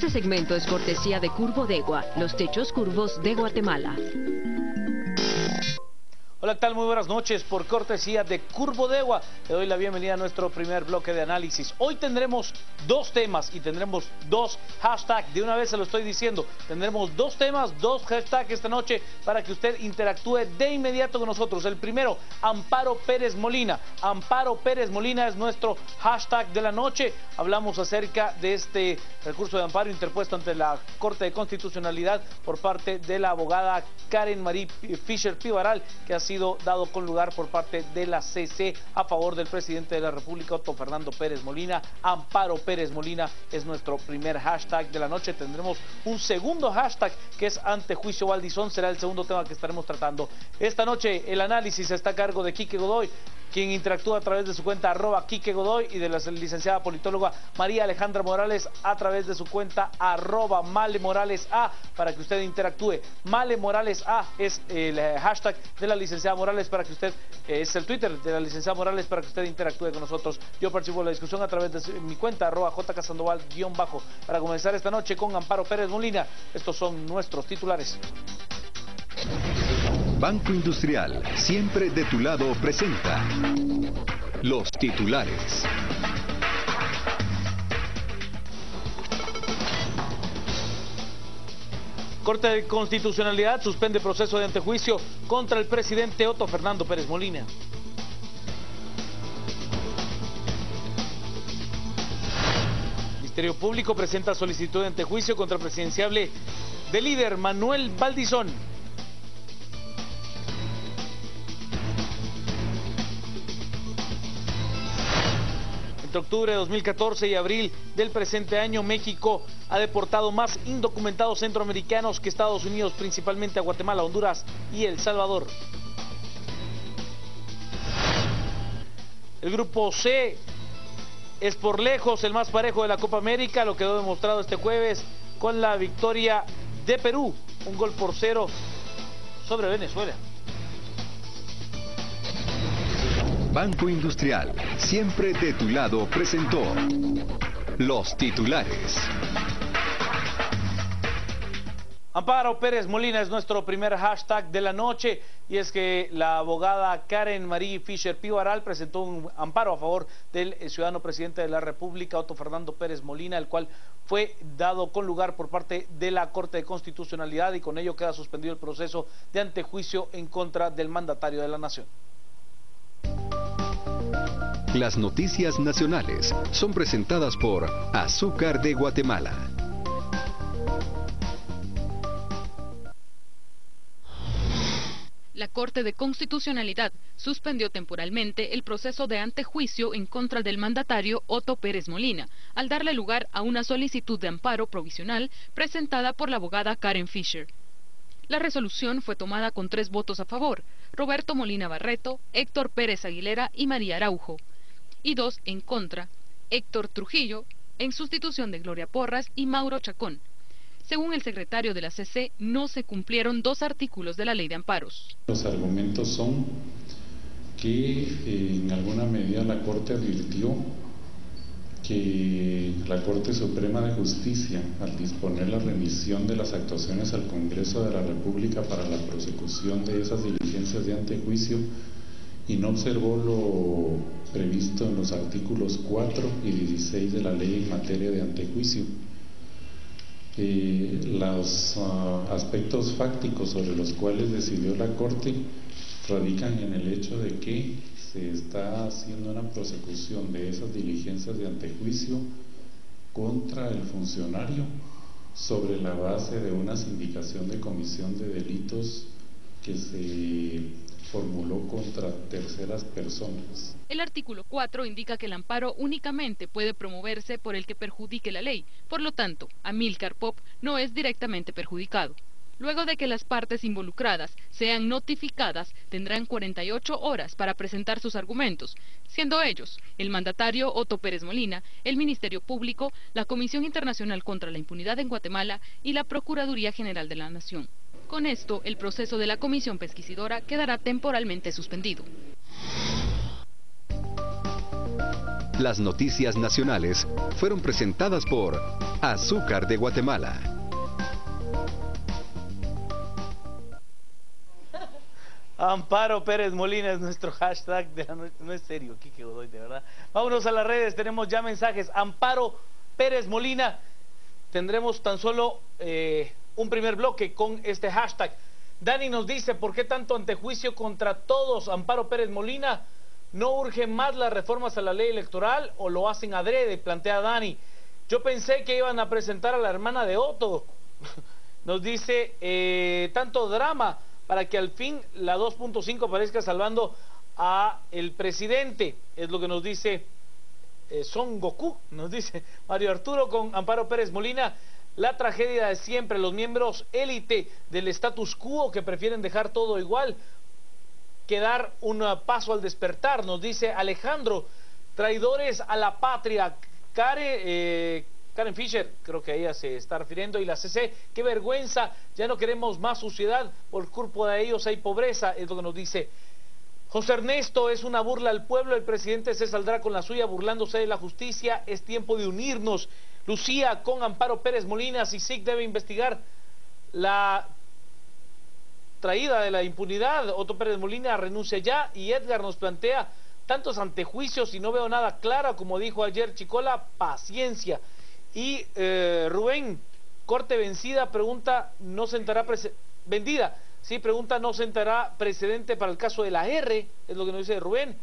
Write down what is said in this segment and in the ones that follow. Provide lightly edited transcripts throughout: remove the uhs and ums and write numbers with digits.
Este segmento es cortesía de Curvodegua, los techos curvos de Guatemala. Hola, ¿qué tal? Muy buenas noches. Por cortesía de Curvodegua, le doy la bienvenida a nuestro primer bloque de análisis. Hoy tendremos dos temas y tendremos dos hashtags. De una vez se lo estoy diciendo, tendremos dos temas, dos hashtags esta noche para que usted interactúe de inmediato con nosotros. El primero, Amparo Pérez Molina. Amparo Pérez Molina es nuestro hashtag de la noche. Hablamos acerca de este recurso de amparo interpuesto ante la Corte de Constitucionalidad por parte de la abogada Karen Marie Fisher Pivaral, que ha sido dado con lugar por parte de la CC a favor del presidente de la República, Otto Fernando Pérez Molina. Amparo Pérez Molina es nuestro primer hashtag de la noche. Tendremos un segundo hashtag que es Antejuicio Valdizón, será el segundo tema que estaremos tratando. Esta noche el análisis está a cargo de Quique Godoy, quien interactúa a través de su cuenta @Quique Godoy, y de la licenciada politóloga María Alejandra Morales a través de su cuenta @MaleMoralesA, para que usted interactúe. Male Morales A es el hashtag de la licenciada Morales, para que usted, es el Twitter de la licenciada Morales, para que usted interactúe con nosotros. Yo participo en la discusión a través de mi cuenta @JCasandoval_. Para comenzar esta noche con Amparo Pérez Molina, estos son nuestros titulares. Banco Industrial, siempre de tu lado, presenta los titulares. Corte de Constitucionalidad suspende proceso de antejuicio contra el presidente Otto Fernando Pérez Molina. Ministerio Público presenta solicitud de antejuicio contra el presidenciable del líder Manuel Valdizón. Entre octubre de 2014 y abril del presente año, México ha deportado más indocumentados centroamericanos que Estados Unidos, principalmente a Guatemala, Honduras y El Salvador. El grupo C es por lejos el más parejo de la Copa América, lo quedó demostrado este jueves con la victoria de Perú, 1-0 sobre Venezuela. Banco Industrial, siempre de tu lado, presentó los titulares. Amparo Pérez Molina es nuestro primer hashtag de la noche, y es que la abogada Karen Marie Fisher Pivaral presentó un amparo a favor del ciudadano presidente de la República, Otto Fernando Pérez Molina, el cual fue dado con lugar por parte de la Corte de Constitucionalidad, y con ello queda suspendido el proceso de antejuicio en contra del mandatario de la nación. Las noticias nacionales son presentadas por Azúcar de Guatemala. La Corte de Constitucionalidad suspendió temporalmente el proceso de antejuicio en contra del mandatario Otto Pérez Molina, al darle lugar a una solicitud de amparo provisional presentada por la abogada Karen Fisher. La resolución fue tomada con 3 votos a favor: Roberto Molina Barreto, Héctor Pérez Aguilera y María Araujo, y 2 en contra: Héctor Trujillo, en sustitución de Gloria Porras, y Mauro Chacón. Según el secretario de la CC, no se cumplieron 2 artículos de la Ley de Amparos. Los argumentos son que en alguna medida la Corte advirtió que la Corte Suprema de Justicia, al disponer la remisión de las actuaciones al Congreso de la República para la prosecución de esas diligencias de antejuicio, y no observó lo previsto en los artículos 4 y 16 de la ley en materia de antejuicio. Los aspectos fácticos sobre los cuales decidió la Corte radican en el hecho de que se está haciendo una prosecución de esas diligencias de antejuicio contra el funcionario sobre la base de una sindicación de comisión de delitos que se formuló contra terceras personas. El artículo 4 indica que el amparo únicamente puede promoverse por el que perjudique la ley. Por lo tanto, Amílcar Pop no es directamente perjudicado. Luego de que las partes involucradas sean notificadas, tendrán 48 horas para presentar sus argumentos, siendo ellos el mandatario Otto Pérez Molina, el Ministerio Público, la Comisión Internacional contra la Impunidad en Guatemala y la Procuraduría General de la Nación. Con esto, el proceso de la comisión pesquisidora quedará temporalmente suspendido. Las noticias nacionales fueron presentadas por Azúcar de Guatemala. Amparo Pérez Molina es nuestro hashtag de la noche. No es serio, Kike Godoy, de verdad. Vámonos a las redes, tenemos ya mensajes. Amparo Pérez Molina. Tendremos tan solo un primer bloque con este hashtag. Dani nos dice, ¿por qué tanto antejuicio contra todos? Amparo Pérez Molina, ¿no urgen más las reformas a la ley electoral o lo hacen adrede? Plantea Dani. Yo pensé que iban a presentar a la hermana de Otto. Nos dice, tanto drama para que al fin la 2.5 parezca salvando a el presidente. Es lo que nos dice Son Goku, nos dice Mario Arturo con Amparo Pérez Molina. La tragedia de siempre, los miembros élite del status quo que prefieren dejar todo igual que dar un paso al despertar, nos dice Alejandro. Traidores a la patria. Karen Fisher, creo que a ella se está refiriendo, y la CC, qué vergüenza, ya no queremos más suciedad, por culpa de ellos hay pobreza, es lo que nos dice José Ernesto. Es una burla al pueblo, el presidente se saldrá con la suya burlándose de la justicia, es tiempo de unirnos. Lucía con Amparo Pérez Molina, CICIG debe investigar la traída de la impunidad. Otto Pérez Molina renuncia ya, y Edgar nos plantea tantos antejuicios y no veo nada claro, como dijo ayer Chicola, paciencia. Y Rubén, corte vencida, pregunta, ¿no sentará vendida? Sí, pregunta, ¿no sentará precedente para el caso de la R? Es lo que nos dice Rubén.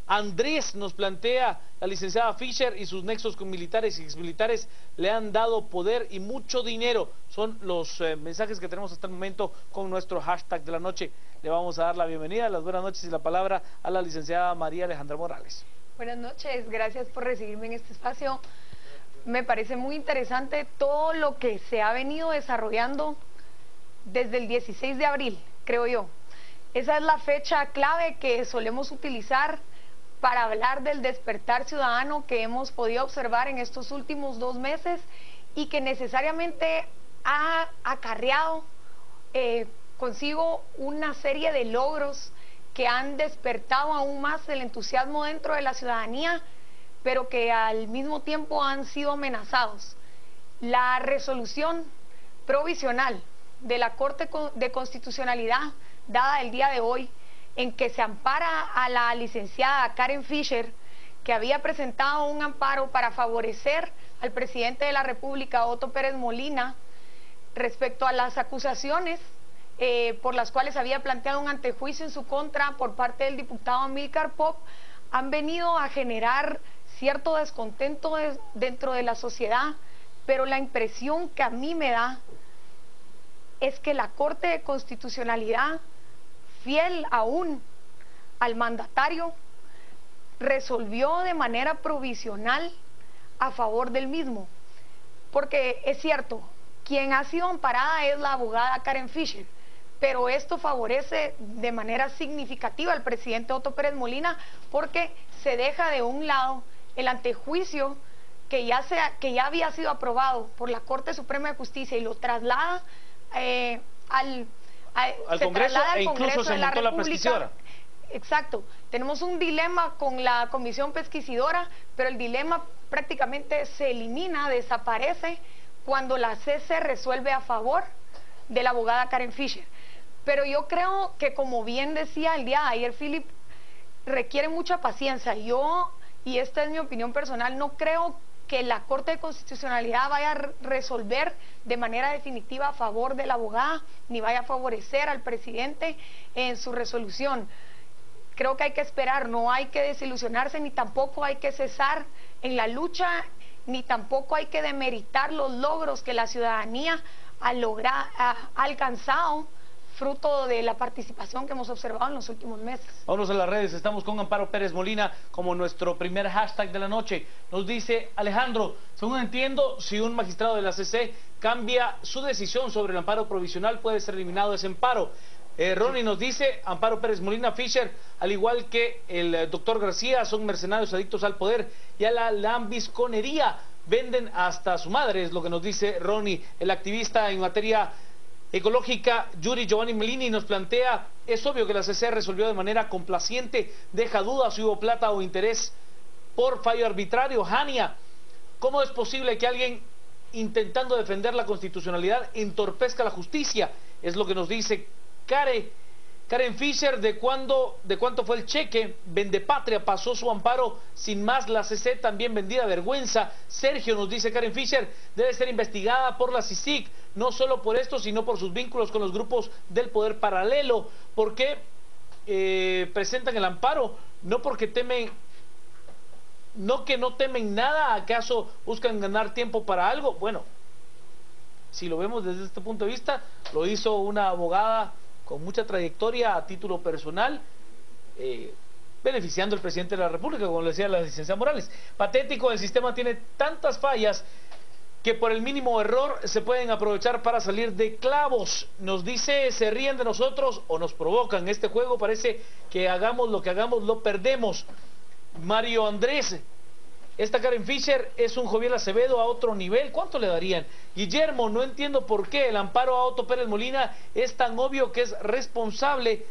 Andrés nos plantea, la licenciada Fisher y sus nexos con militares y exmilitares le han dado poder y mucho dinero. Son los mensajes que tenemos hasta el momento con nuestro hashtag de la noche. Le vamos a dar la bienvenida, las buenas noches y la palabra a la licenciada María Alejandra Morales. Buenas noches, gracias por recibirme en este espacio. Me parece muy interesante todo lo que se ha venido desarrollando desde el 16 de abril, creo yo. Esa es la fecha clave que solemos utilizar para hablar del despertar ciudadano que hemos podido observar en estos últimos 2 meses y que necesariamente ha acarreado consigo una serie de logros que han despertado aún más el entusiasmo dentro de la ciudadanía, pero que al mismo tiempo han sido amenazados. La resolución provisional de la Corte de Constitucionalidad dada el día de hoy, en que se ampara a la licenciada Karen Fisher, que había presentado un amparo para favorecer al presidente de la República, Otto Pérez Molina, respecto a las acusaciones por las cuales había planteado un antejuicio en su contra por parte del diputado Amílcar Pop, han venido a generar cierto descontento dentro de la sociedad, pero la impresión que a mí me da es que la Corte de Constitucionalidad, fiel aún al mandatario, resolvió de manera provisional a favor del mismo. Porque es cierto, quien ha sido amparada es la abogada Karen Fisher, pero esto favorece de manera significativa al presidente Otto Pérez Molina, porque se deja de un lado el antejuicio que ya había sido aprobado por la Corte Suprema de Justicia y lo traslada al Congreso, e incluso se montó la pesquisidora. Exacto, tenemos un dilema con la comisión pesquisidora, pero el dilema prácticamente se elimina, desaparece cuando la CC resuelve a favor de la abogada Karen Fisher. Pero yo creo que, como bien decía el día de ayer Philip, requiere mucha paciencia. Yo, y esta es mi opinión personal, no creo que la Corte de Constitucionalidad vaya a resolver de manera definitiva a favor de la abogada, ni vaya a favorecer al presidente en su resolución. Creo que hay que esperar, no hay que desilusionarse, ni tampoco hay que cesar en la lucha, ni tampoco hay que demeritar los logros que la ciudadanía ha alcanzado fruto de la participación que hemos observado en los últimos meses. Vámonos a las redes, estamos con Amparo Pérez Molina como nuestro primer hashtag de la noche. Nos dice Alejandro, según entiendo, si un magistrado de la CC cambia su decisión sobre el amparo provisional, puede ser eliminado ese amparo. Ronnie nos dice, Amparo Pérez Molina, Fisher, al igual que el doctor García, son mercenarios adictos al poder y a la lambisconería, venden hasta a su madre, es lo que nos dice Ronnie. El activista en materia ecológica Yuri Giovanni Melini nos plantea, es obvio que la CC resolvió de manera complaciente, deja dudas si hubo plata o interés por fallo arbitrario. Hania, ¿cómo es posible que alguien intentando defender la constitucionalidad entorpezca la justicia? Es lo que nos dice Karen Fisher. ¿De cuánto fue el cheque? Vendepatria pasó su amparo sin más. La CC también vendida vergüenza. Sergio, nos dice Karen Fisher, debe ser investigada por la CICIG, no solo por esto, sino por sus vínculos con los grupos del poder paralelo. ¿Por qué presentan el amparo? No porque temen, no que no temen nada. ¿Acaso buscan ganar tiempo para algo? Bueno, si lo vemos desde este punto de vista, lo hizo una abogada con mucha trayectoria a título personal, beneficiando al presidente de la República, como le decía la licenciada Morales. Patético, el sistema tiene tantas fallas que por el mínimo error se pueden aprovechar para salir de clavos. Nos dice, se ríen de nosotros o nos provocan. Este juego parece que hagamos lo que hagamos, lo perdemos. Mario Andrés, esta Karen Fisher es un Joviel Acevedo a otro nivel. ¿Cuánto le darían? Guillermo, no entiendo por qué el amparo a Otto Pérez Molina es tan obvio que es responsable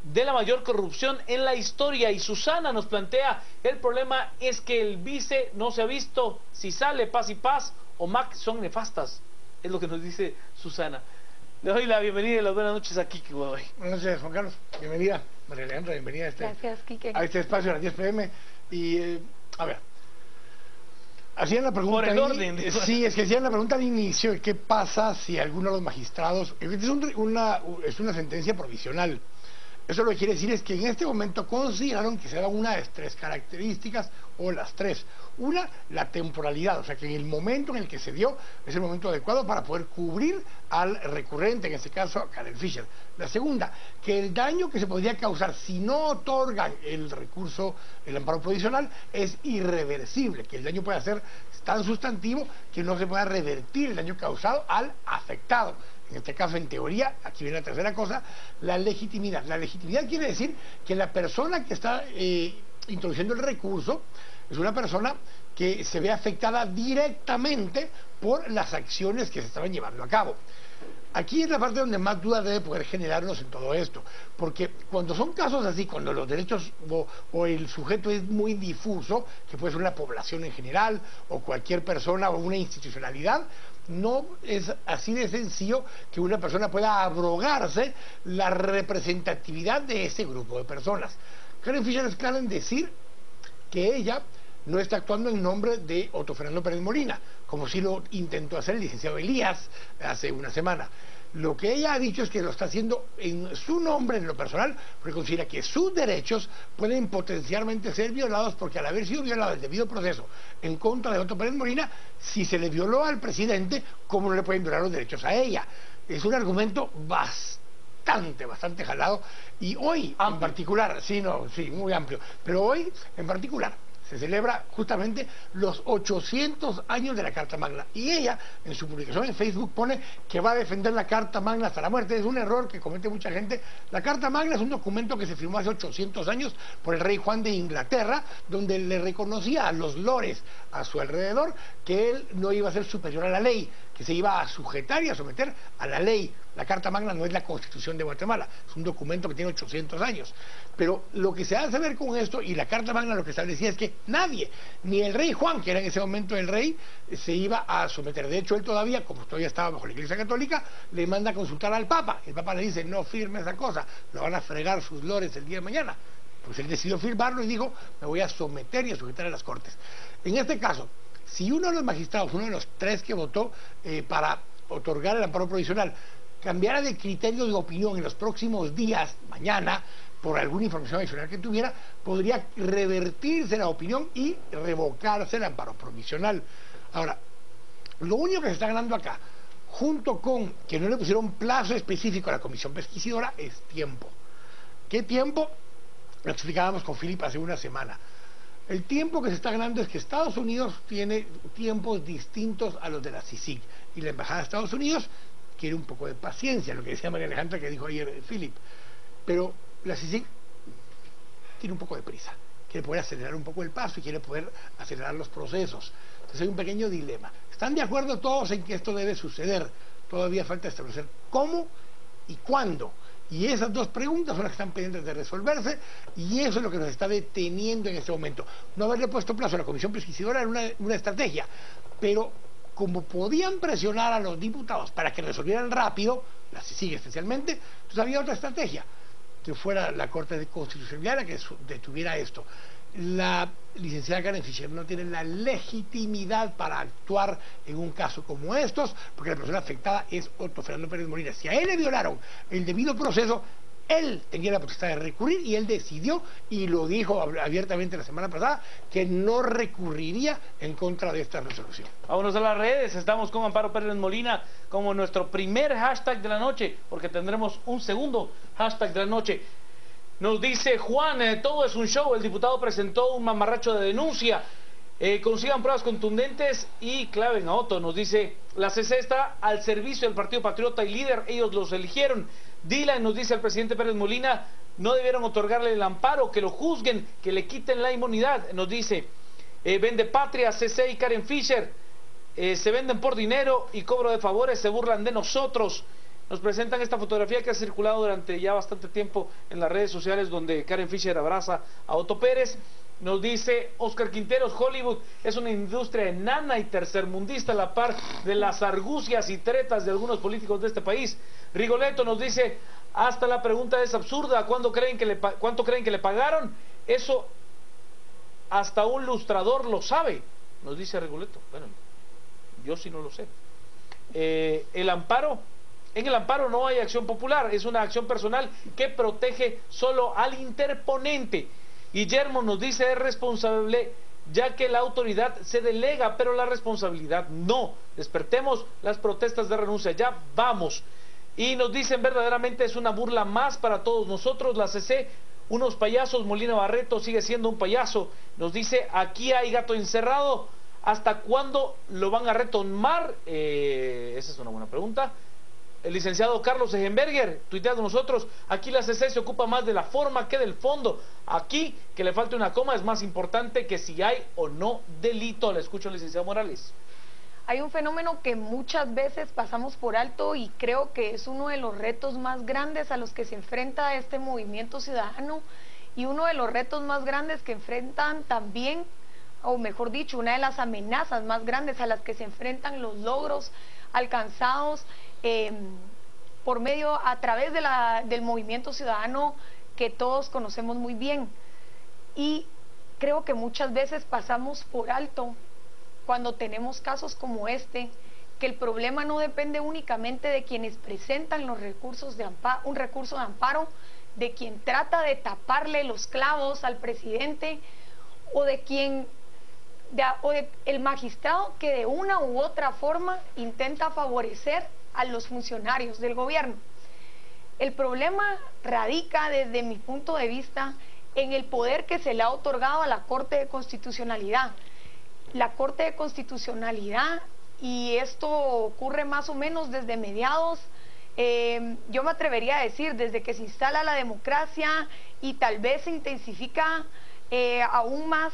de la mayor corrupción en la historia. Y Susana nos plantea, el problema es que el vice no se ha visto si sale Paz y Paz o Mac son nefastas. Es lo que nos dice Susana. Le doy la bienvenida y las buenas noches a Quique Godoy. Buenas noches, Juan Carlos. Bienvenida, María Alejandra, bienvenida a Gracias, Quique. a este espacio a las 10 p.m. Y, a ver, hacían la pregunta... Por el orden. Sí, es que hacían la pregunta al inicio, ¿qué pasa si alguno de los magistrados... Es una sentencia provisional. Eso lo que quiere decir es que en este momento consideraron que se daban una de tres características, o las tres. Una, la temporalidad, o sea que en el momento en el que se dio es el momento adecuado para poder cubrir al recurrente, en este caso a Karen Fisher. La segunda, que el daño que se podría causar si no otorgan el recurso, el amparo provisional, es irreversible, que el daño puede ser tan sustantivo que no se pueda revertir el daño causado al afectado. En este caso, en teoría, aquí viene la tercera cosa, la legitimidad. La legitimidad quiere decir que la persona que está introduciendo el recurso es una persona que se ve afectada directamente por las acciones que se estaban llevando a cabo. Aquí es la parte donde más duda debe poder generarnos en todo esto, porque cuando son casos así, cuando los derechos o el sujeto es muy difuso, que puede ser una población en general, o cualquier persona o una institucionalidad, no es así de sencillo que una persona pueda abrogarse la representatividad de ese grupo de personas. Karen Fisher es clara en decir que ella no está actuando en nombre de Otto Fernando Pérez Molina, como sí lo intentó hacer el licenciado Elías hace una semana. Lo que ella ha dicho es que lo está haciendo en su nombre, en lo personal, porque considera que sus derechos pueden potencialmente ser violados, porque al haber sido violado el debido proceso en contra de Otto Pérez Molina, si se le violó al presidente, ¿cómo no le pueden violar los derechos a ella? Es un argumento bastante jalado, y hoy en particular, sí, muy amplio, pero hoy en particular se celebra justamente los 800 años de la Carta Magna, y ella en su publicación en Facebook pone que va a defender la Carta Magna hasta la muerte. Es un error que comete mucha gente. La Carta Magna es un documento que se firmó hace 800 años por el rey Juan de Inglaterra, donde le reconocía a los lores a su alrededor que él no iba a ser superior a la ley, que se iba a sujetar y a someter a la ley. La Carta Magna no es la Constitución de Guatemala, es un documento que tiene 800 años. Pero lo que se hace ver con esto, y la Carta Magna lo que establecía es que nadie, ni el rey Juan, que era en ese momento el rey, se iba a someter. De hecho, él todavía, como todavía estaba bajo la Iglesia Católica, le manda a consultar al Papa. El Papa le dice, no firme esa cosa, lo van a fregar sus lores el día de mañana. Pues él decidió firmarlo y dijo, me voy a someter y a sujetar a las Cortes. En este caso, si uno de los magistrados, uno de los tres que votó para otorgar el amparo provisional, cambiara de criterio de opinión en los próximos días, mañana, por alguna información adicional que tuviera, podría revertirse la opinión y revocarse el amparo provisional. Ahora, lo único que se está ganando acá, junto con que no le pusieron plazo específico a la comisión pesquisidora, es tiempo. ¿Qué tiempo? Lo explicábamos con Philip hace una semana. El tiempo que se está ganando es que Estados Unidos tiene tiempos distintos a los de la CICIG, y la Embajada de Estados Unidos quiere un poco de paciencia, lo que decía María Alejandra, que dijo ayer Philip. Pero la CICIG tiene un poco de prisa, quiere poder acelerar un poco el paso y quiere poder acelerar los procesos. Entonces hay un pequeño dilema. ¿Están de acuerdo todos en que esto debe suceder? Todavía falta establecer cómo y cuándo. Y esas dos preguntas son las que están pendientes de resolverse, y eso es lo que nos está deteniendo en este momento. No haberle puesto plazo a la comisión pesquisidora era una estrategia, pero como podían presionar a los diputados para que resolvieran rápido, la CICIG especialmente, entonces había otra estrategia, que fuera la Corte de Constitucionalidad la que detuviera esto. La licenciada Karen Fischer no tiene la legitimidad para actuar en un caso como estos, porque la persona afectada es Otto Fernando Pérez Molina. Si a él le violaron el debido proceso, él tenía la potestad de recurrir, y él decidió, y lo dijo abiertamente la semana pasada, que no recurriría en contra de esta resolución. Vámonos a las redes. Estamos con Amparo Pérez Molina como nuestro primer hashtag de la noche, porque tendremos un segundo hashtag de la noche. Nos dice Juan, todo es un show, el diputado presentó un mamarracho de denuncia, consigan pruebas contundentes y claven a Otto. Nos dice, la CC está al servicio del Partido Patriota y líder, ellos los eligieron. Dylan nos dice al presidente Pérez Molina, no debieron otorgarle el amparo, que lo juzguen, que le quiten la inmunidad. Nos dice, vende patria, CC y Karen Fischer, se venden por dinero y cobro de favores, se burlan de nosotros. Nos presentan esta fotografía que ha circulado durante ya bastante tiempo en las redes sociales, donde Karen Fischer abraza a Otto Pérez. Nos dice Oscar Quinteros, Hollywood es una industria enana y tercermundista a la par de las argucias y tretas de algunos políticos de este país. Rigoletto nos dice, hasta la pregunta es absurda, ¿cuánto creen que le pagaron? Eso hasta un lustrador lo sabe, nos dice Rigoletto. Bueno, yo sí no lo sé. El amparo. En el amparo no hay acción popular, es una acción personal que protege solo al interponente. Guillermo nos dice, es responsable ya que la autoridad se delega, pero la responsabilidad no. Despertemos las protestas de renuncia, ya vamos. Y nos dicen, verdaderamente es una burla más para todos nosotros, la CC, unos payasos. Molina Barreto sigue siendo un payaso. Nos dice, aquí hay gato encerrado, ¿hasta cuándo lo van a retomar? Esa es una buena pregunta. El licenciado Carlos Egenberger tuitea de nosotros, aquí la CC se ocupa más de la forma que del fondo. Aquí, que le falte una coma es más importante que si hay o no delito. Le escucho al licenciado Morales. Hay un fenómeno que muchas veces pasamos por alto y creo que es uno de los retos más grandes a los que se enfrenta este movimiento ciudadano, y uno de los retos más grandes que enfrentan también, o mejor dicho, una de las amenazas más grandes a las que se enfrentan los logros alcanzados a través del movimiento ciudadano que todos conocemos muy bien. Y creo que muchas veces pasamos por alto, cuando tenemos casos como este, que el problema no depende únicamente de quienes presentan los recursos de un recurso de amparo, de quien trata de taparle los clavos al presidente, o de el magistrado que de una u otra forma intenta favorecer a los funcionarios del gobierno. El problema radica, desde mi punto de vista, en el poder que se le ha otorgado a la Corte de Constitucionalidad. La Corte de Constitucionalidad, y esto ocurre más o menos desde mediados, yo me atrevería a decir, desde que se instala la democracia, y tal vez se intensifica aún más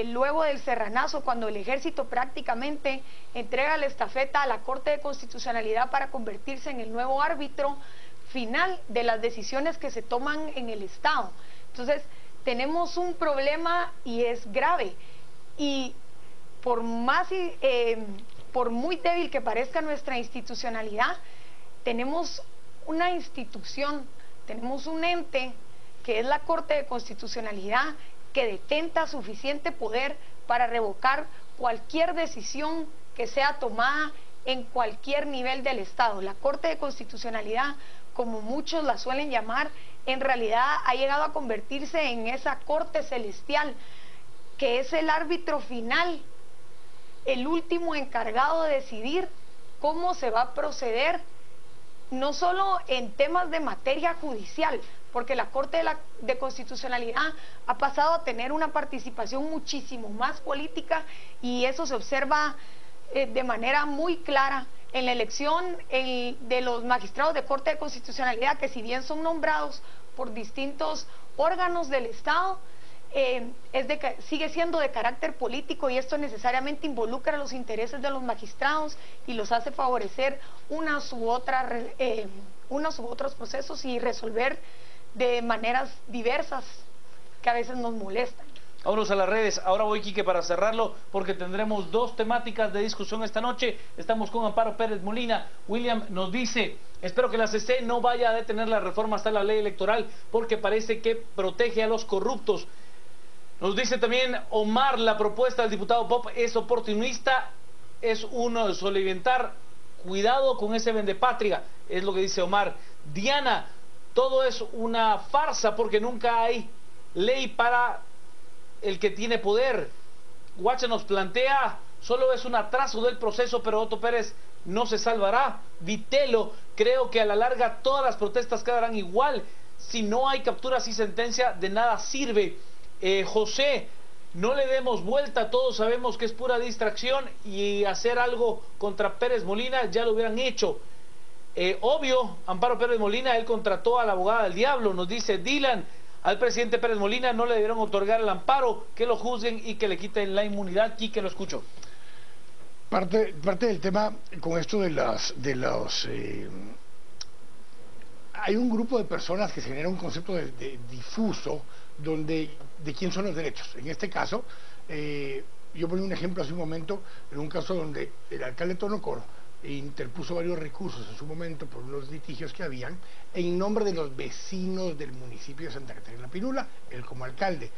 luego del Serranazo, cuando el ejército prácticamente entrega la estafeta a la Corte de Constitucionalidad para convertirse en el nuevo árbitro final de las decisiones que se toman en el Estado. Entonces, tenemos un problema y es grave, y por muy débil que parezca nuestra institucionalidad, tenemos una institución, tenemos un ente que es la Corte de Constitucionalidad, que detenta suficiente poder para revocar cualquier decisión que sea tomada en cualquier nivel del Estado. La Corte de Constitucionalidad, como muchos la suelen llamar, en realidad ha llegado a convertirse en esa Corte Celestial, que es el árbitro final, el último encargado de decidir cómo se va a proceder, no solo en temas de materia judicial, porque la Corte de Constitucionalidad ha pasado a tener una participación muchísimo más política, y eso se observa de manera muy clara en la elección de los magistrados de Corte de Constitucionalidad, que si bien son nombrados por distintos órganos del Estado, sigue siendo de carácter político, y esto necesariamente involucra los intereses de los magistrados y los hace favorecer una u unos u otros procesos y resolver de maneras diversas que a veces nos molestan. Vámonos a las redes. Ahora voy, Quique, para cerrarlo, porque tendremos dos temáticas de discusión esta noche. Estamos con Amparo Pérez Molina. William nos dice: espero que la CC no vaya a detener la reforma hasta la ley electoral, porque parece que protege a los corruptos. Nos dice también Omar: la propuesta del diputado Pop es oportunista, es uno soliviantar. Cuidado con ese vendepatria, es lo que dice Omar. Diana: todo es una farsa porque nunca hay ley para el que tiene poder. Guacha nos plantea: solo es un atraso del proceso, pero Otto Pérez no se salvará. Vitelo: creo que a la larga todas las protestas quedarán igual. Si no hay capturas y sentencia, de nada sirve. José: no le demos vuelta, todos sabemos que es pura distracción y hacer algo contra Pérez Molina ya lo hubieran hecho. Obvio, Amparo Pérez Molina, él contrató a la abogada del diablo, nos dice Dylan. Al presidente Pérez Molina no le debieron otorgar el amparo, que lo juzguen y que le quiten la inmunidad. Quique, lo escucho. Parte del tema con esto hay un grupo de personas que se genera un concepto de difuso de quién son los derechos. En este caso, yo ponía un ejemplo hace un momento, en un caso donde el alcalde Tonocoro interpuso varios recursos en su momento por unos litigios que habían en nombre de los vecinos del municipio de Santa Catarina Pinula, él como alcalde.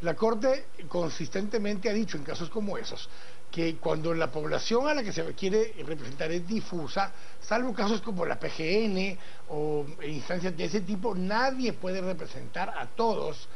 La Corte consistentemente ha dicho en casos como esos que cuando la población a la que se quiere representar es difusa, salvo casos como la PGN o instancias de ese tipo, nadie puede representar a todos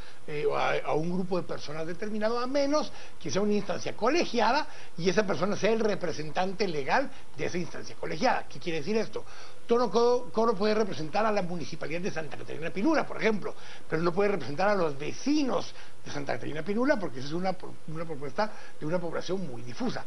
o a un grupo de personas determinado, a menos que sea una instancia colegiada y esa persona sea el representante legal de esa instancia colegiada. ¿Qué quiere decir esto? Tonocoro puede representar a la municipalidad de Santa Catarina Pinula, por ejemplo, pero no puede representar a los vecinos de Santa Catarina Pinula porque esa es una propuesta de una población muy difusa.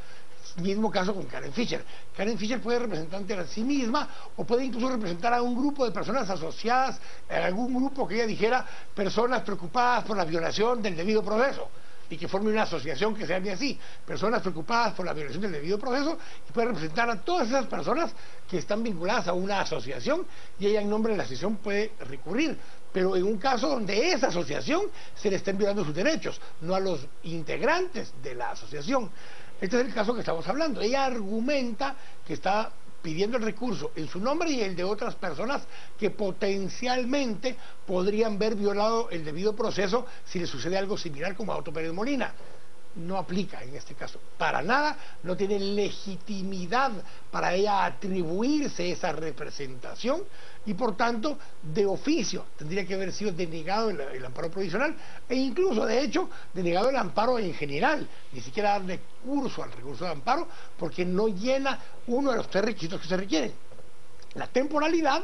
Mismo caso con Karen Fischer. Karen Fischer puede representar a sí misma o puede incluso representar a un grupo de personas asociadas, a algún grupo que ella dijera personas preocupadas por la violación del debido proceso, y que forme una asociación que se llame así, personas preocupadas por la violación del debido proceso, y puede representar a todas esas personas que están vinculadas a una asociación, y ella en nombre de la asociación puede recurrir, pero en un caso donde esa asociación se le estén violando sus derechos, no a los integrantes de la asociación. Este es el caso que estamos hablando. Ella argumenta que está pidiendo el recurso en su nombre y el de otras personas que potencialmente podrían ver violado el debido proceso si le sucede algo similar como a Otto Pérez Molina. No aplica en este caso, para nada, no tiene legitimidad para ella atribuirse esa representación y por tanto de oficio tendría que haber sido denegado el amparo provisional e incluso de hecho denegado el amparo en general, ni siquiera darle curso al recurso de amparo porque no llena uno de los tres requisitos que se requieren: la temporalidad,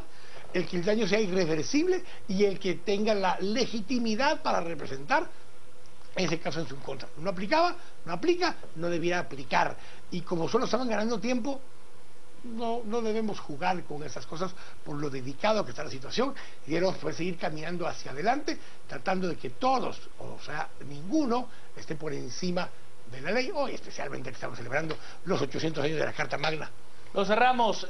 el que el daño sea irreversible y el que tenga la legitimidad para representar ese caso en su contra. No aplicaba, no aplica, no debiera aplicar. Y como solo estaban ganando tiempo, no debemos jugar con esas cosas por lo delicado que está la situación y debemos poder seguir caminando hacia adelante, tratando de que todos, o sea, ninguno, esté por encima de la ley. Hoy especialmente que estamos celebrando los 800 años de la Carta Magna. Lo cerramos,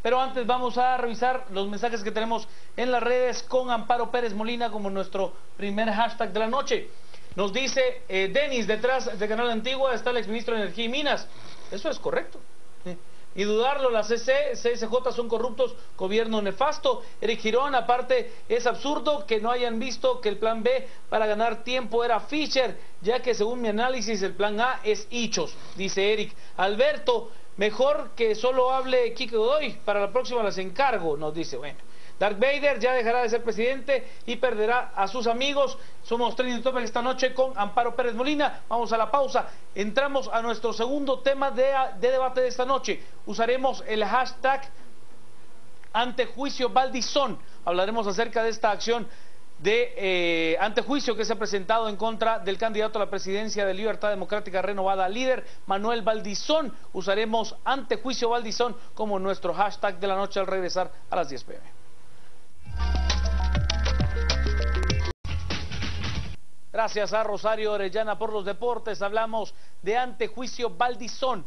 pero antes vamos a revisar los mensajes que tenemos en las redes con Amparo Pérez Molina como nuestro primer hashtag de la noche. Nos dice Denis: detrás de Canal Antigua está el exministro de Energía y Minas. Eso es correcto. Y dudarlo, la CSJ son corruptos, gobierno nefasto. Eric Girón: aparte es absurdo que no hayan visto que el plan B para ganar tiempo era Fischer, ya que según mi análisis el plan A es Hichos, dice Eric. Alberto: mejor que solo hable Quique Godoy, para la próxima las encargo, nos dice. Bueno, Darth Vader ya dejará de ser presidente y perderá a sus amigos. Somos Trending Topic esta noche con Amparo Pérez Molina. Vamos a la pausa. Entramos a nuestro segundo tema de debate de esta noche. Usaremos el hashtag antejuicio Valdizón. Hablaremos acerca de esta acción de antejuicio que se ha presentado en contra del candidato a la presidencia de Libertad Democrática Renovada, líder Manuel Valdizón. Usaremos antejuicio Valdizón como nuestro hashtag de la noche al regresar a las 10 p.m. Gracias a Rosario Orellana por los deportes. Hablamos de antejuicio Valdizón,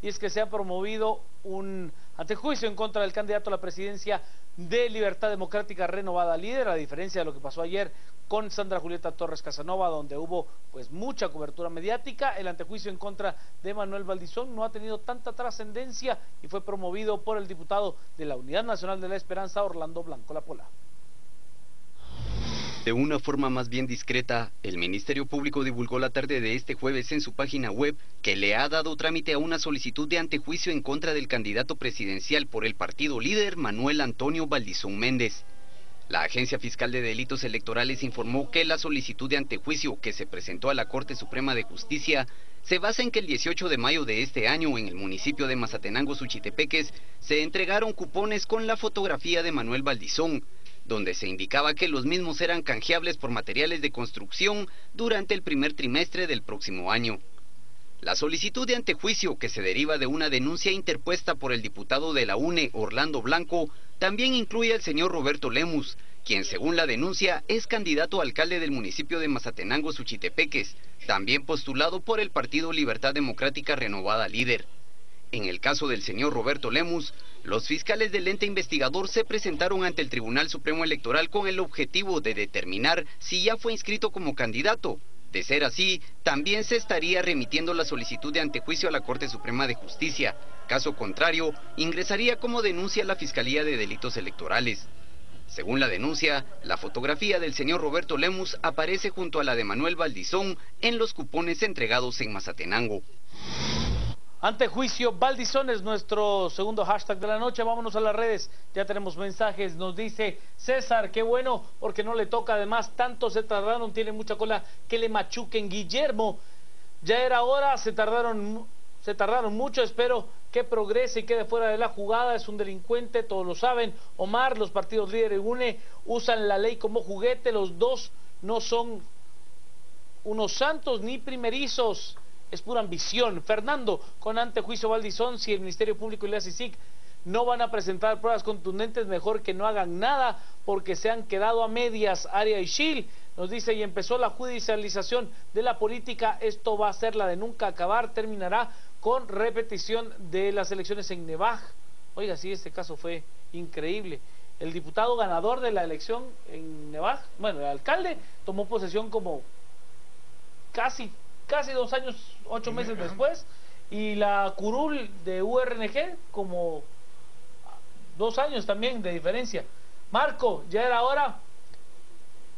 y es que se ha promovido un antejuicio en contra del candidato a la presidencia de Libertad Democrática Renovada Líder, a diferencia de lo que pasó ayer con Sandra Julieta Torres Casanova, donde hubo pues mucha cobertura mediática. El antejuicio en contra de Manuel Valdizón no ha tenido tanta trascendencia y fue promovido por el diputado de la Unidad Nacional de la Esperanza, Orlando Blanco Lapola. De una forma más bien discreta, el Ministerio Público divulgó la tarde de este jueves en su página web que le ha dado trámite a una solicitud de antejuicio en contra del candidato presidencial por el partido líder, Manuel Antonio Valdizón Méndez. La Agencia Fiscal de Delitos Electorales informó que la solicitud de antejuicio que se presentó a la Corte Suprema de Justicia se basa en que el 18 de mayo de este año en el municipio de Mazatenango, Suchitepeques, se entregaron cupones con la fotografía de Manuel Valdizón, donde se indicaba que los mismos eran canjeables por materiales de construcción durante el primer trimestre del próximo año. La solicitud de antejuicio, que se deriva de una denuncia interpuesta por el diputado de la UNE, Orlando Blanco, también incluye al señor Roberto Lemus, quien según la denuncia es candidato a alcalde del municipio de Mazatenango, Suchitepeques, también postulado por el Partido Libertad Democrática Renovada Líder. En el caso del señor Roberto Lemus, los fiscales del ente investigador se presentaron ante el Tribunal Supremo Electoral con el objetivo de determinar si ya fue inscrito como candidato. De ser así, también se estaría remitiendo la solicitud de antejuicio a la Corte Suprema de Justicia. Caso contrario, ingresaría como denuncia a la Fiscalía de Delitos Electorales. Según la denuncia, la fotografía del señor Roberto Lemus aparece junto a la de Manuel Valdizón en los cupones entregados en Mazatenango. Antejuicio Valdizón es nuestro segundo hashtag de la noche. Vámonos a las redes, ya tenemos mensajes. Nos dice César, qué bueno, porque no le toca, además tanto se tardaron, tiene mucha cola que le machuquen. Guillermo, ya era hora, se tardaron mucho, espero que progrese y quede fuera de la jugada, es un delincuente, todos lo saben. Omar, los partidos líder y UNE usan la ley como juguete, los dos no son unos santos ni primerizos. Es pura ambición. Fernando, con antejuicio Valdizón, si el Ministerio Público y la CICIG no van a presentar pruebas contundentes, mejor que no hagan nada, porque se han quedado a medias. Aria y Shil nos dice, y empezó la judicialización de la política, esto va a ser la de nunca acabar, terminará con repetición de las elecciones en Nevaj. Oiga, sí, este caso fue increíble. El diputado ganador de la elección en Nevaj, bueno, el alcalde, tomó posesión como casi 2 años, 8 meses después, y la curul de URNG como 2 años también de diferencia. Marco, ya era hora,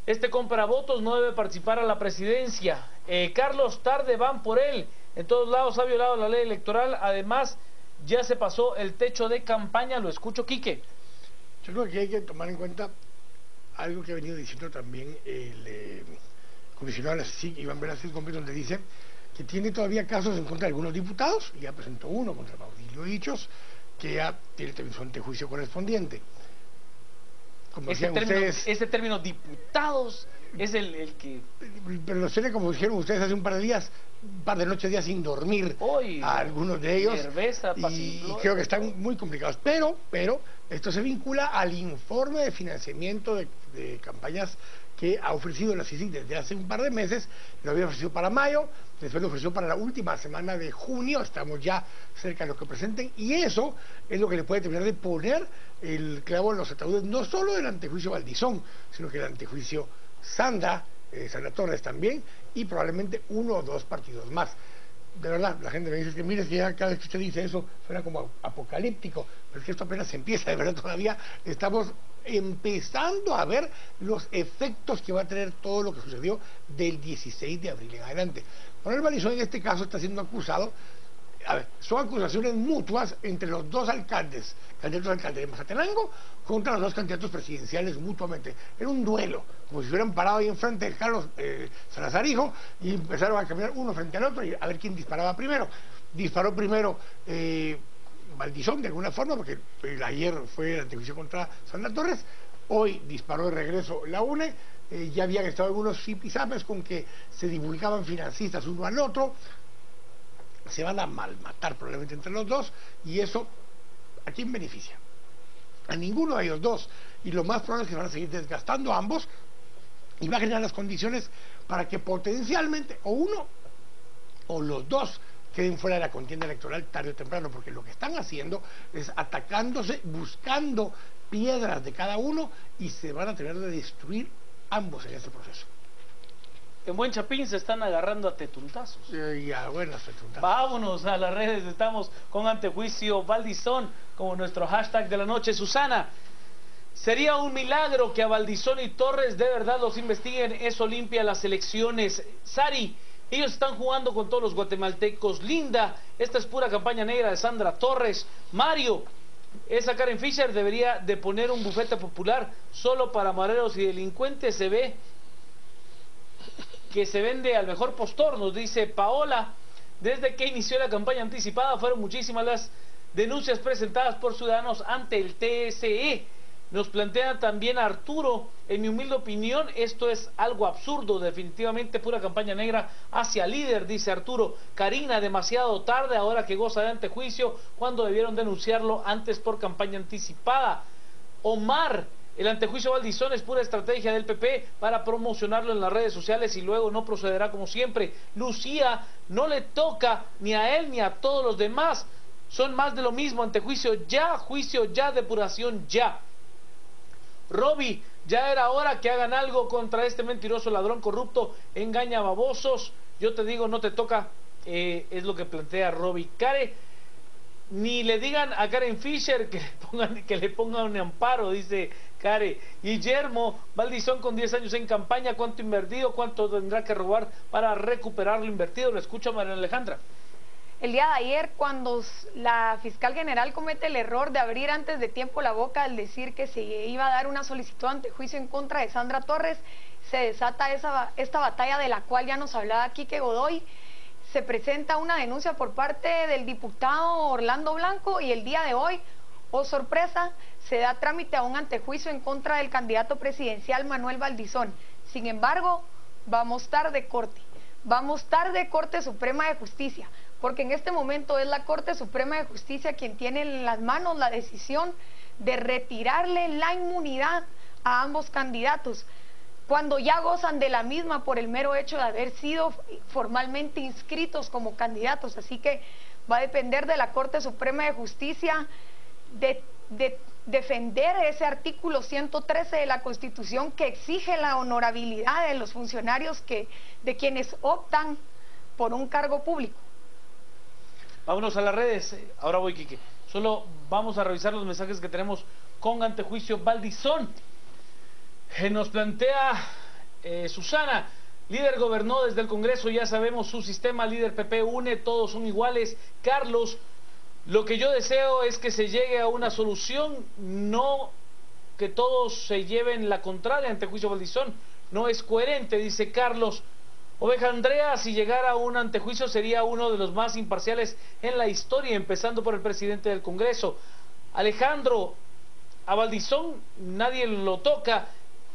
este compravotos no debe participar a la presidencia. Carlos, tarde van por él, en todos lados ha violado la ley electoral, además ya se pasó el techo de campaña. Lo escucho, Quique. Yo creo que hay que tomar en cuenta algo que ha venido diciendo también el comisionado de la CICIG, Iván Velázquez Gómez, donde dice que tiene todavía casos en contra de algunos diputados, y ya presentó uno contra Baudilio Hichos, que ya tiene también su antejuicio correspondiente. Como decían ustedes, ese término diputados es el que... Pero lo sé, como dijeron ustedes hace un par de días, un par de noches ya sin dormir a algunos de ellos, cerveza, y creo que están muy complicados. Pero esto se vincula al informe de financiamiento de campañas que ha ofrecido la CICIG desde hace un par de meses. Lo había ofrecido para mayo, después lo ofreció para la última semana de junio, estamos ya cerca de lo que presenten, y eso es lo que le puede terminar de poner el clavo en los ataúdes, no solo del antejuicio Valdizón, sino que el antejuicio Sandra Torres también, y probablemente 1 o 2 partidos más. De verdad, la gente me dice que mire, que ya cada vez que usted dice eso suena como apocalíptico, pero es que esto apenas empieza, de verdad todavía estamos empezando a ver los efectos que va a tener todo lo que sucedió del 16 de abril en adelante. Manuel Valdizón en este caso está siendo acusado, son acusaciones mutuas entre los dos candidatos a alcalde de Mazatenango contra los dos candidatos presidenciales mutuamente. Era un duelo, como si hubieran parado ahí enfrente de Carlos Salazar Hijo y empezaron a caminar uno frente al otro y a ver quién disparaba primero. Disparó primero Valdizón de alguna forma, porque ayer fue el antejuicio contra Sandra Torres, hoy disparó de regreso la UNE, ya habían estado algunos zipizames con que se divulgaban financistas uno al otro, se van a malmatar probablemente entre los dos, y eso, ¿a quién beneficia? A ninguno de ellos dos, y lo más probable es que van a seguir desgastando a ambos, y va a generar las condiciones para que potencialmente, o uno o los dos queden fuera de la contienda electoral tarde o temprano, porque lo que están haciendo es atacándose, buscando piedras de cada uno y se van a tener de destruir ambos en este proceso. En Buen Chapín se están agarrando a tetuntazos. Y a buenas tetuntazos. Vámonos a las redes, estamos con Antejuicio Valdizón como nuestro hashtag de la noche. Susana, sería un milagro que a Valdizón y Torres de verdad los investiguen, eso limpia las elecciones. Sari, ellos están jugando con todos los guatemaltecos. Linda, esta es pura campaña negra de Sandra Torres. Mario, esa Karen Fisher debería de poner un bufete popular solo para mareros y delincuentes, se ve que se vende al mejor postor, nos dice Paola. Desde que inició la campaña anticipada fueron muchísimas las denuncias presentadas por ciudadanos ante el TSE. Nos plantea también Arturo, en mi humilde opinión, esto es algo absurdo, definitivamente pura campaña negra hacia líder, dice Arturo. Karina, demasiado tarde, ahora que goza de antejuicio, cuando debieron denunciarlo antes por campaña anticipada. Omar, el antejuicio Valdizón es pura estrategia del PP para promocionarlo en las redes sociales y luego no procederá como siempre. Lucía, no le toca ni a él ni a todos los demás, son más de lo mismo, antejuicio ya, juicio ya, depuración ya. Roby, ya era hora que hagan algo contra este mentiroso ladrón corrupto, engaña babosos. Yo te digo, no te toca, es lo que plantea Roby. Care, ni le digan a Karen Fisher que le pongan un amparo, dice Care. Guillermo, Valdizón con 10 años en campaña, ¿cuánto invertido? ¿Cuánto tendrá que robar para recuperar lo invertido? Lo escucha María Alejandra. El día de ayer, cuando la fiscal general comete el error de abrir antes de tiempo la boca al decir que se iba a dar una solicitud ante juicio en contra de Sandra Torres, se desata esta batalla de la cual ya nos hablaba Quique Godoy. Se presenta una denuncia por parte del diputado Orlando Blanco y el día de hoy, oh sorpresa, se da trámite a un antejuicio en contra del candidato presidencial Manuel Valdizón. Sin embargo, vamos tarde Corte Suprema de Justicia, porque en este momento es la Corte Suprema de Justicia quien tiene en las manos la decisión de retirarle la inmunidad a ambos candidatos, cuando ya gozan de la misma por el mero hecho de haber sido formalmente inscritos como candidatos. Así que va a depender de la Corte Suprema de Justicia de defender ese artículo 113 de la Constitución que exige la honorabilidad de los funcionarios de quienes optan por un cargo público. Vámonos a las redes, ahora voy, Quique. Solo vamos a revisar los mensajes que tenemos con antejuicio Valdizón. Nos plantea Susana, líder gobernó desde el Congreso, ya sabemos su sistema, líder PP une, todos son iguales. Carlos, lo que yo deseo es que se llegue a una solución, no que todos se lleven la contraria. Antejuicio Valdizón no es coherente, dice Carlos. Oveja Andrea, si llegara a un antejuicio sería uno de los más imparciales en la historia, empezando por el presidente del Congreso. Alejandro, a Valdizón nadie lo toca,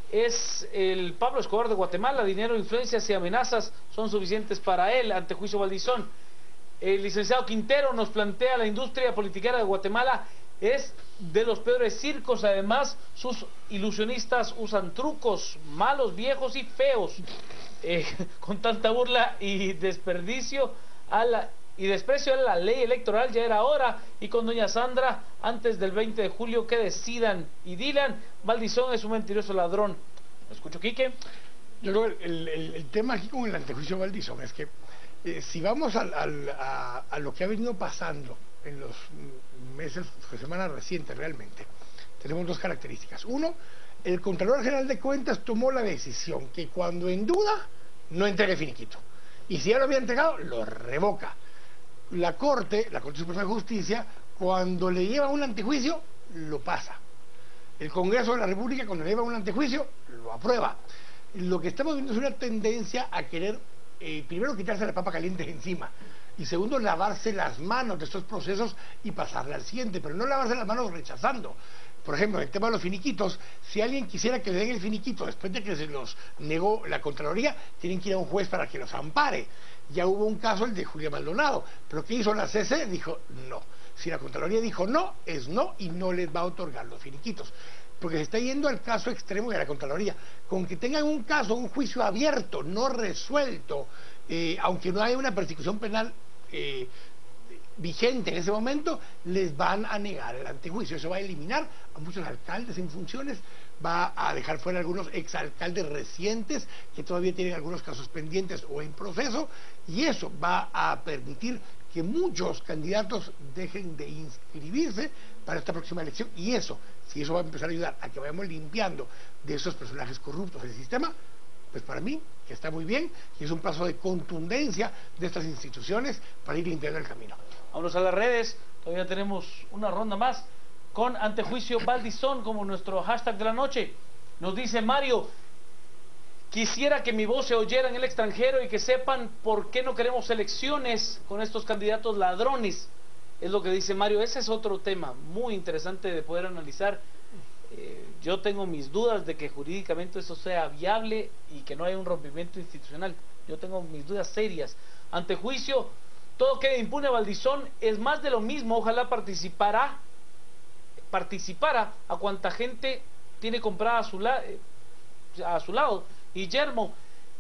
es el Pablo Escobar de Guatemala, dinero, influencias y amenazas son suficientes para él. Antejuicio Valdizón. El licenciado Quintero nos plantea la industria politiquera de Guatemala es de los peores circos, además sus ilusionistas usan trucos malos, viejos y feos, con tanta burla y desperdicio desprecio a la ley electoral. Ya era hora, y con doña Sandra antes del 20 de julio que decidan. Y Dylan, Valdizón es un mentiroso ladrón. ¿Me escucho, Quique? Yo creo que el tema aquí con el antejuicio Valdizón es que si vamos a lo que ha venido pasando en los meses, semanas recientes realmente, tenemos dos características. Uno, el Contralor General de Cuentas tomó la decisión que cuando en duda no entregue finiquito, y si ya lo había entregado, lo revoca. La Corte Suprema de Justicia, cuando le lleva un antejuicio, lo pasa. El Congreso de la República, cuando le lleva un antejuicio, lo aprueba. Lo que estamos viendo es una tendencia a querer primero quitarse la papa caliente encima, y segundo, lavarse las manos de estos procesos y pasarle al siguiente, pero no lavarse las manos rechazando. Por ejemplo, en el tema de los finiquitos, si alguien quisiera que le den el finiquito después de que se los negó la Contraloría, tienen que ir a un juez para que los ampare. Ya hubo un caso, el de Julia Maldonado, pero ¿qué hizo la CC? Dijo no. Si la Contraloría dijo no, es no, y no les va a otorgar los finiquitos. porque se está yendo al caso extremo de la Contraloría. Con que tengan un caso, un juicio abierto, no resuelto, aunque no haya una persecución penal vigente en ese momento, les van a negar el antejuicio. Eso va a eliminar a muchos alcaldes en funciones, va a dejar fuera algunos exalcaldes recientes que todavía tienen algunos casos pendientes o en proceso, y eso va a permitir que muchos candidatos dejen de inscribirse para esta próxima elección, y eso, si eso va a empezar a ayudar a que vayamos limpiando de esos personajes corruptos del sistema, pues para mí que está muy bien, y es un paso de contundencia de estas instituciones para ir limpiando el camino. Vámonos a las redes, todavía tenemos una ronda más con Antejuicio Valdizón como nuestro hashtag de la noche. Nos dice Mario: quisiera que mi voz se oyera en el extranjero y que sepan por qué no queremos elecciones con estos candidatos ladrones. Es lo que dice Mario. Ese es otro tema muy interesante de poder analizar. Yo tengo mis dudas de que jurídicamente eso sea viable y que no haya un rompimiento institucional. Yo tengo mis dudas serias. Antejuicio, todo queda impune. Valdizón es más de lo mismo. Ojalá participara a cuanta gente tiene comprada a su lado. Guillermo: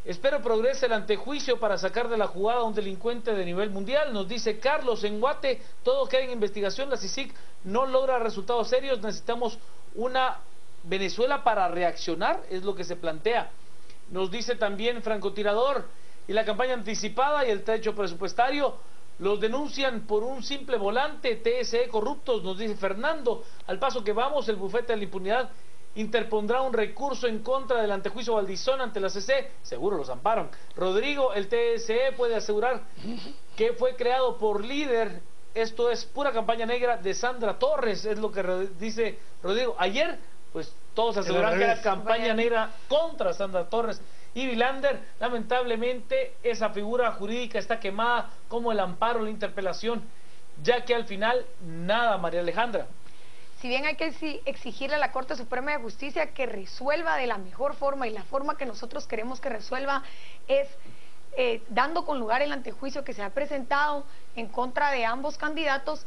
espero progrese el antejuicio para sacar de la jugada a un delincuente de nivel mundial. Nos dice Carlos: en Guate todo queda en investigación, la CICIG no logra resultados serios, necesitamos una Venezuela para reaccionar, es lo que se plantea. Nos dice también francotirador: y la campaña anticipada y el techo presupuestario los denuncian por un simple volante, TSE corruptos. Nos dice Fernando: al paso que vamos, el bufete de la impunidad interpondrá un recurso en contra del antejuicio Valdizón ante la CC, seguro los amparan. Rodrigo: el TSE puede asegurar que fue creado por líder, esto es pura campaña negra de Sandra Torres, es lo que dice Rodrigo. Ayer pues todos aseguraron que era campaña negra contra Sandra Torres. Y Vilander: lamentablemente esa figura jurídica está quemada como el amparo, la interpelación, ya que al final nada, María Alejandra. Si bien hay que exigirle a la Corte Suprema de Justicia que resuelva de la mejor forma, y la forma que nosotros queremos que resuelva es dando con lugar el antejuicio que se ha presentado en contra de ambos candidatos,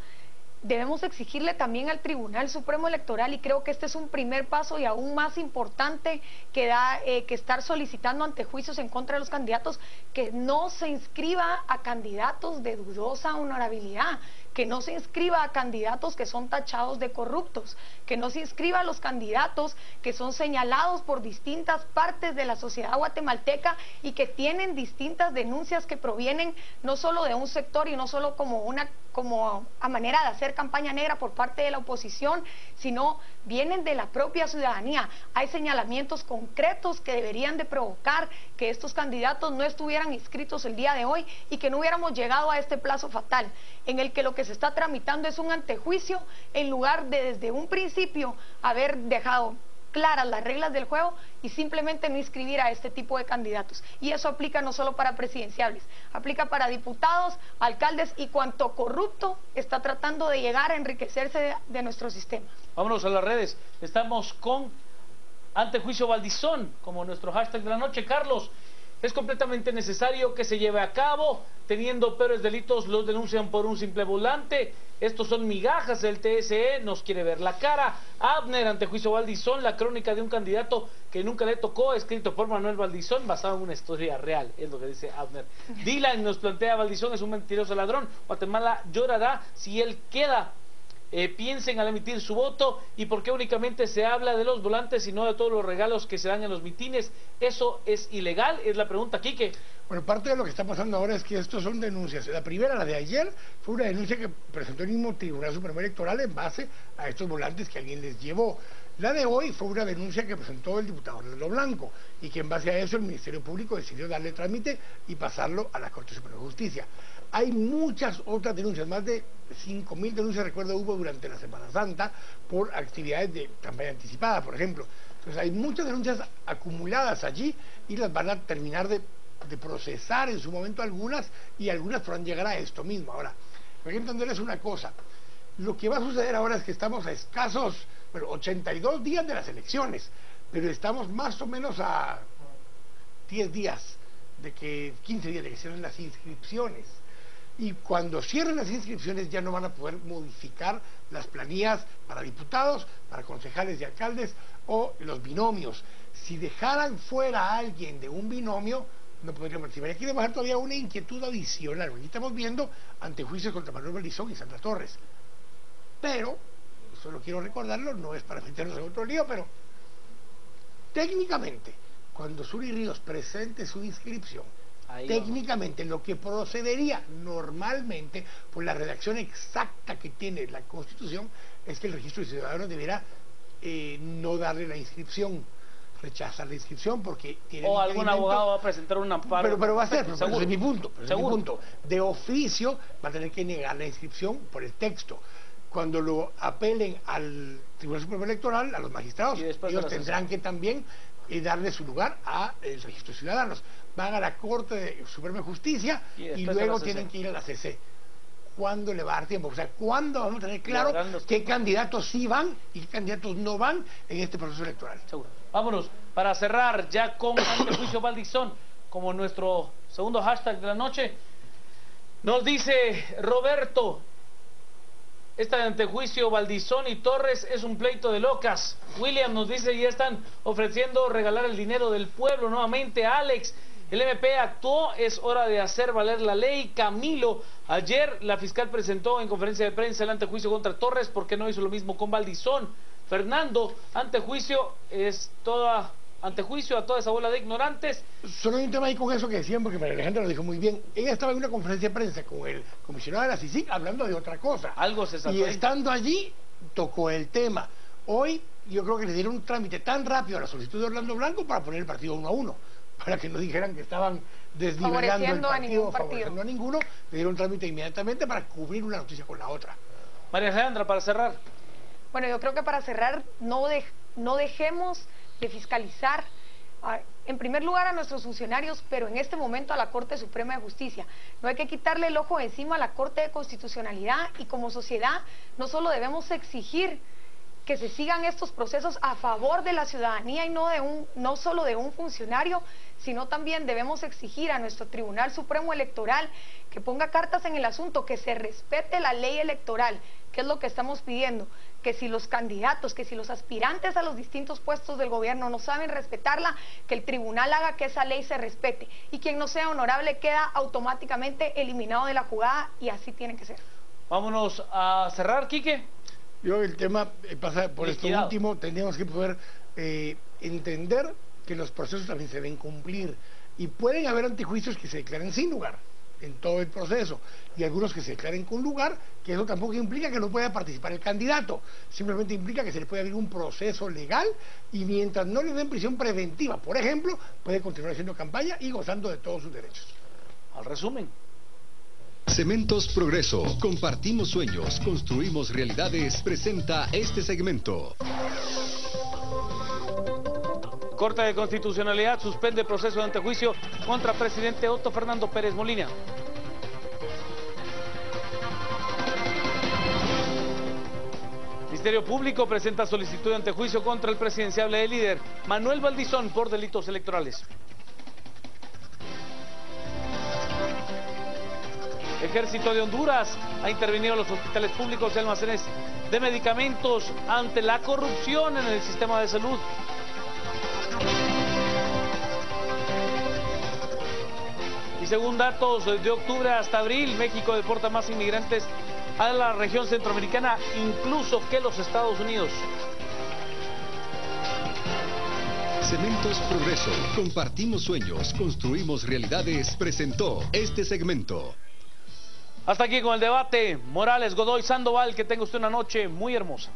debemos exigirle también al Tribunal Supremo Electoral, y creo que este es un primer paso y aún más importante que estar solicitando antejuicios en contra de los candidatos, que no se inscriba a candidatos de dudosa honorabilidad, que no se inscriba a candidatos que son tachados de corruptos, que no se inscriba a los candidatos que son señalados por distintas partes de la sociedad guatemalteca y que tienen distintas denuncias que provienen no solo de un sector y no solo como a manera de hacer campaña negra por parte de la oposición, sino vienen de la propia ciudadanía. Hay señalamientos concretos que deberían de provocar que estos candidatos no estuvieran inscritos el día de hoy y que no hubiéramos llegado a este plazo fatal, en el que lo que se está tramitando es un antejuicio en lugar de desde un principio haber dejado claras las reglas del juego y simplemente no inscribir a este tipo de candidatos. Y eso aplica no solo para presidenciables, aplica para diputados, alcaldes y cuanto corrupto está tratando de llegar a enriquecerse de nuestro sistema. Vámonos a las redes. Estamos con Antejuicio Valdizón como nuestro hashtag de la noche. Carlos: es completamente necesario que se lleve a cabo, teniendo peores delitos los denuncian por un simple volante. Estos son migajas, el TSE nos quiere ver la cara. Abner: Antejuicio Valdizón, la crónica de un candidato que nunca le tocó, escrito por Manuel Valdizón, basado en una historia real, es lo que dice Abner. Dylan nos plantea: Valdizón es un mentiroso ladrón, Guatemala llorará si él queda. Piensen al emitir su voto, y por qué únicamente se habla de los volantes y no de todos los regalos que se dan en los mitines. ¿Eso es ilegal? Es la pregunta, Quique. Bueno, parte de lo que está pasando ahora es que estos son denuncias. La primera, la de ayer, fue una denuncia que presentó el mismo Tribunal Supremo Electoral en base a estos volantes que alguien les llevó. La de hoy fue una denuncia que presentó el diputado Orlando Blanco y que en base a eso el Ministerio Público decidió darle trámite y pasarlo a la Corte Suprema de Justicia. Hay muchas otras denuncias, más de 5.000 denuncias, recuerdo, hubo durante la Semana Santa por actividades de campaña anticipada, por ejemplo. Entonces hay muchas denuncias acumuladas allí y las van a terminar de procesar en su momento algunas, y algunas podrán llegar a esto mismo. Ahora, hay que entenderles una cosa: lo que va a suceder ahora es que estamos a escasos, 82 días de las elecciones, pero estamos más o menos a 10 días, 15 días de que cierren las inscripciones. Y cuando cierren las inscripciones ya no van a poder modificar las planillas para diputados, para concejales y alcaldes o los binomios. Si dejaran fuera a alguien de un binomio, no podrían participar. Y aquí debe haber todavía una inquietud adicional. Aquí estamos viendo antejuicios contra Manuel Valdizón y Sandra Torres. Pero, solo quiero recordarlo, no es para meternos en otro lío, pero técnicamente, cuando Zury Ríos presente su inscripción, técnicamente lo que procedería normalmente por la redacción exacta que tiene la Constitución es que el registro de ciudadanos deberá no darle la inscripción, rechazar la inscripción porque tiene o algún abogado va a presentar un amparo. Pero va a ser, pero ese es mi punto, Seguro. de oficio va a tener que negar la inscripción por el texto. Cuando lo apelen al Tribunal Supremo Electoral, a los magistrados, ellos tendrán que también darle su lugar al registro de ciudadanos. Van a la Corte de Suprema de Justicia y luego tienen que ir a la CC. ¿Cuándo le va a dar tiempo? O sea, ¿cuándo vamos a tener claro qué candidatos sí van y qué candidatos no van en este proceso electoral? Seguro. Vámonos, para cerrar ya con antejuicio Valdizón, como nuestro segundo hashtag de la noche. Nos dice Roberto, este antejuicio Valdizón y Torres es un pleito de locas. William nos dice, ya están ofreciendo regalar el dinero del pueblo nuevamente. Alex, el MP actuó, es hora de hacer valer la ley. Camilo, ayer la fiscal presentó en conferencia de prensa el antejuicio contra Torres, ¿por qué no hizo lo mismo con Valdizón? Fernando, antejuicio a toda esa bola de ignorantes. Solo hay un tema ahí con eso que decían, porque María Alejandra lo dijo muy bien. Ella estaba en una conferencia de prensa con el comisionado de la CICIG hablando de otra cosa. Algo se sacó. Y estando allí, tocó el tema. Hoy, yo creo que le dieron un trámite tan rápido a la solicitud de Orlando Blanco para poner el partido 1-1. Para que no dijeran que estaban desnivelando el partido, favoreciendo a ninguno. Le dieron un trámite inmediatamente para cubrir una noticia con la otra. María Alejandra, para cerrar. Bueno, yo creo que para cerrar, no dejemos de fiscalizar, en primer lugar a nuestros funcionarios, pero en este momento a la Corte Suprema de Justicia. No hay que quitarle el ojo encima a la Corte de Constitucionalidad, y como sociedad no solo debemos exigir que se sigan estos procesos a favor de la ciudadanía y no solo de un funcionario, sino también debemos exigir a nuestro Tribunal Supremo Electoral que ponga cartas en el asunto, que se respete la ley electoral, que es lo que estamos pidiendo, que si los candidatos, que si los aspirantes a los distintos puestos del gobierno no saben respetarla, que el tribunal haga que esa ley se respete, y quien no sea honorable queda automáticamente eliminado de la jugada, y así tiene que ser. Vámonos a cerrar, Quique. Yo el tema pasa por esto último, tendríamos que poder entender que los procesos también se deben cumplir, y pueden haber antejuicios que se declaren sin lugar en todo el proceso, y algunos que se declaren con lugar, que eso tampoco implica que no pueda participar el candidato, simplemente implica que se le puede abrir un proceso legal, y mientras no le den prisión preventiva, por ejemplo, puede continuar haciendo campaña y gozando de todos sus derechos. Al resumen. Cementos Progreso, compartimos sueños, construimos realidades, presenta este segmento. Corte de Constitucionalidad suspende proceso de antejuicio contra presidente Otto Fernando Pérez Molina. Ministerio Público presenta solicitud de antejuicio contra el presidenciable líder Manuel Valdizón por delitos electorales. Ejército de Honduras ha intervenido en los hospitales públicos y almacenes de medicamentos ante la corrupción en el sistema de salud. Y según datos de octubre hasta abril, México deporta más inmigrantes a la región centroamericana, incluso que los Estados Unidos. Cementos Progreso, compartimos sueños, construimos realidades, presentó este segmento. Hasta aquí con el debate. Morales, Godoy, Sandoval, que tenga usted una noche muy hermosa.